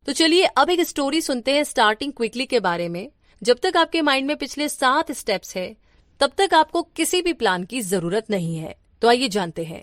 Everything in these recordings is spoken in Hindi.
तो चलिए अब एक स्टोरी सुनते हैं स्टार्टिंग क्विकली के बारे में। जब तक आपके माइंड में पिछले 7 स्टेप्स है तब तक आपको किसी भी प्लान की जरूरत नहीं है। तो आइए जानते हैं।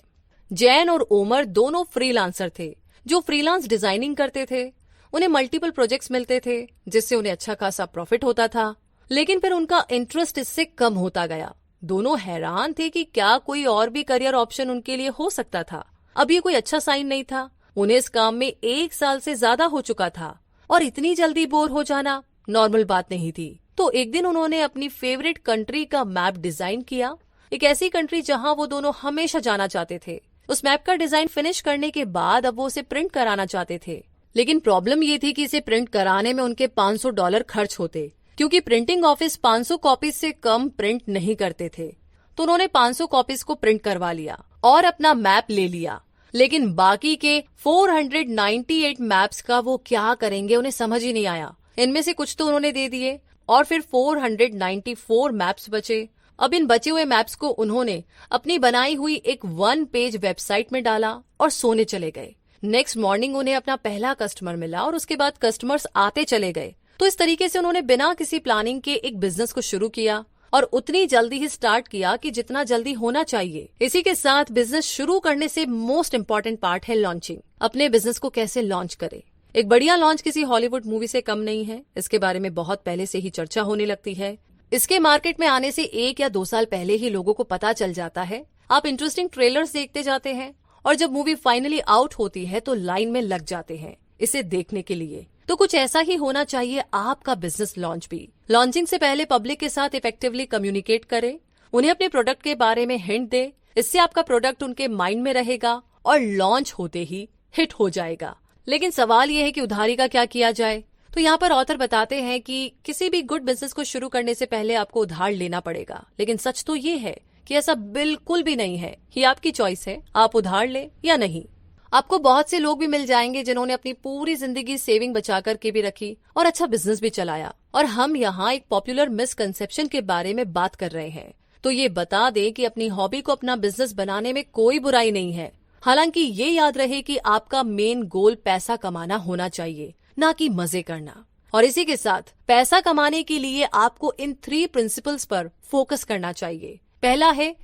जैन और ओमर दोनों फ्रीलांसर थे जो फ्रीलांस डिजाइनिंग करते थे। उन्हें मल्टीपल प्रोजेक्ट्स मिलते थे जिससे उन्हें अच्छा खासा प्रॉफिट होता था, लेकिन फिर उनका इंटरेस्ट इससे कम होता गया। दोनों हैरान थे कि क्या कोई और भी करियर ऑप्शन उनके लिए हो सकता था। अब ये कोई अच्छा साइन नहीं था। उन्हें इस काम में 1 साल से ज्यादा हो चुका था और इतनी जल्दी बोर हो जाना नॉर्मल बात नहीं थी। तो एक दिन उन्होंने अपनी फेवरेट कंट्री का मैप डिजाइन किया, एक ऐसी कंट्री जहां वो दोनों हमेशा जाना चाहते थे। उस मैप का डिजाइन फिनिश करने के बाद अब वो उसे प्रिंट कराना चाहते थे, लेकिन प्रॉब्लम ये थी कि इसे प्रिंट कराने में उनके $500 खर्च होते, क्योंकि प्रिंटिंग ऑफिस 500 कॉपीज से कम प्रिंट नहीं करते थे। तो उन्होंने 500 कॉपीज को प्रिंट करवा लिया और अपना मैप ले लिया, लेकिन बाकी के 498 मैप्स का वो क्या करेंगे उन्हें समझ ही नहीं आया। इनमें से कुछ तो उन्होंने दे दिए और फिर 494 मैप्स बचे। अब इन बचे हुए मैप्स को उन्होंने अपनी बनाई हुई एक 1 पेज वेबसाइट में डाला और सोने चले गए। नेक्स्ट मॉर्निंग उन्हें अपना पहला कस्टमर मिला और उसके बाद कस्टमर्स आते चले गए। तो इस तरीके से उन्होंने बिना किसी प्लानिंग के एक बिजनेस को शुरू किया और उतनी जल्दी ही स्टार्ट किया कि जितना जल्दी होना चाहिए। इसी के साथ बिजनेस शुरू करने से मोस्ट इम्पोर्टेंट पार्ट है लॉन्चिंग। अपने बिजनेस को कैसे लॉन्च करें। एक बढ़िया लॉन्च किसी हॉलीवुड मूवी से कम नहीं है। इसके बारे में बहुत पहले से ही चर्चा होने लगती है। इसके मार्केट में आने से 1 या 2 साल पहले ही लोगों को पता चल जाता है। आप इंटरेस्टिंग ट्रेलर्स देखते जाते हैं और जब मूवी फाइनली आउट होती है तो लाइन में लग जाते हैं इसे देखने के लिए। तो कुछ ऐसा ही होना चाहिए आपका बिजनेस लॉन्च भी। लॉन्चिंग से पहले पब्लिक के साथ इफेक्टिवली कम्युनिकेट करें, उन्हें अपने प्रोडक्ट के बारे में हिंट दे। इससे आपका प्रोडक्ट उनके माइंड में रहेगा और लॉन्च होते ही हिट हो जाएगा। लेकिन सवाल यह है कि उधारी का क्या किया जाए। तो यहाँ पर ऑथर बताते हैं कि किसी भी गुड बिजनेस को शुरू करने से पहले आपको उधार लेना पड़ेगा, लेकिन सच तो ये है कि ऐसा बिल्कुल भी नहीं है। ये आपकी चॉइस है, आप उधार ले या नहीं। आपको बहुत से लोग भी मिल जाएंगे जिन्होंने अपनी पूरी जिंदगी सेविंग बचा करके भी रखी और अच्छा बिजनेस भी चलाया। और हम यहाँ एक पॉपुलर मिसकंसेप्शन के बारे में बात कर रहे हैं। तो ये बता दें कि अपनी हॉबी को अपना बिजनेस बनाने में कोई बुराई नहीं है। हालांकि ये याद रहे कि आपका मेन गोल पैसा कमाना होना चाहिए, ना कि मजे करना। और इसी के साथ पैसा कमाने के लिए आपको इन 3 प्रिंसिपल्स पर फोकस करना चाहिए। पहला है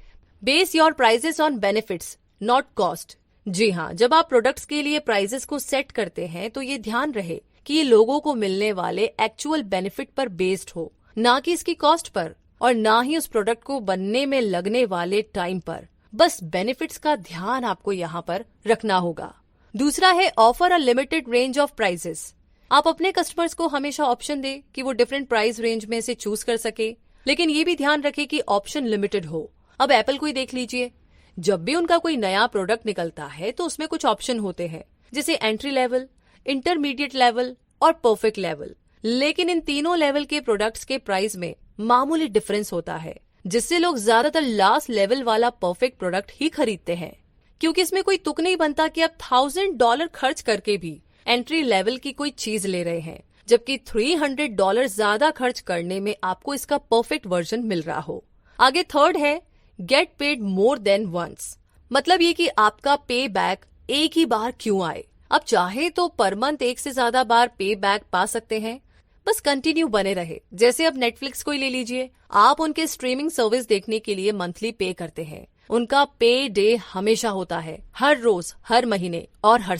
base your prices on benefits not cost. जी हाँ, जब आप प्रोडक्ट्स के लिए प्राइसेस को सेट करते हैं तो ये ध्यान रहे कि ये लोगों को मिलने वाले एक्चुअल बेनिफिट पर बेस्ड हो, ना कि इसकी कॉस्ट पर और ना ही उस प्रोडक्ट को बनने में लगने वाले टाइम पर। बस बेनिफिट्स का ध्यान आपको यहाँ पर रखना होगा। दूसरा है offer a limited range of prices. आप अपने कस्टमर्स को हमेशा ऑप्शन दे कि वो डिफरेंट प्राइस रेंज में से चूज कर सके, लेकिन ये भी ध्यान रखे कि ऑप्शन लिमिटेड हो। अब एप्पल को ही देख लीजिए, जब भी उनका कोई नया प्रोडक्ट निकलता है तो उसमें कुछ ऑप्शन होते हैं, जैसे एंट्री लेवल, इंटरमीडिएट लेवल और परफेक्ट लेवल। लेकिन इन तीनों लेवल के प्रोडक्ट्स के प्राइस में मामूली डिफरेंस होता है, जिससे लोग ज्यादातर लास्ट लेवल वाला परफेक्ट प्रोडक्ट ही खरीदते हैं, क्योंकि इसमें कोई तुक नहीं बनता कि आप $1000 खर्च करके भी एंट्री लेवल की कोई चीज ले रहे हैं, जबकि $300 ज्यादा खर्च करने में आपको इसका परफेक्ट वर्जन मिल रहा हो। आगे थर्ड है get paid more than once. मतलब ये कि आपका पे बैक एक ही बार क्यों आए। आप चाहे तो पर मंथ 1 से ज्यादा बार पे बैक पा सकते हैं, बस कंटिन्यू बने रहे। जैसे अब नेटफ्लिक्स को ही ले लीजिए, आप उनके स्ट्रीमिंग सर्विस देखने के लिए मंथली पे करते हैं। उनका पे डे हमेशा होता है, हर रोज, हर महीने और हर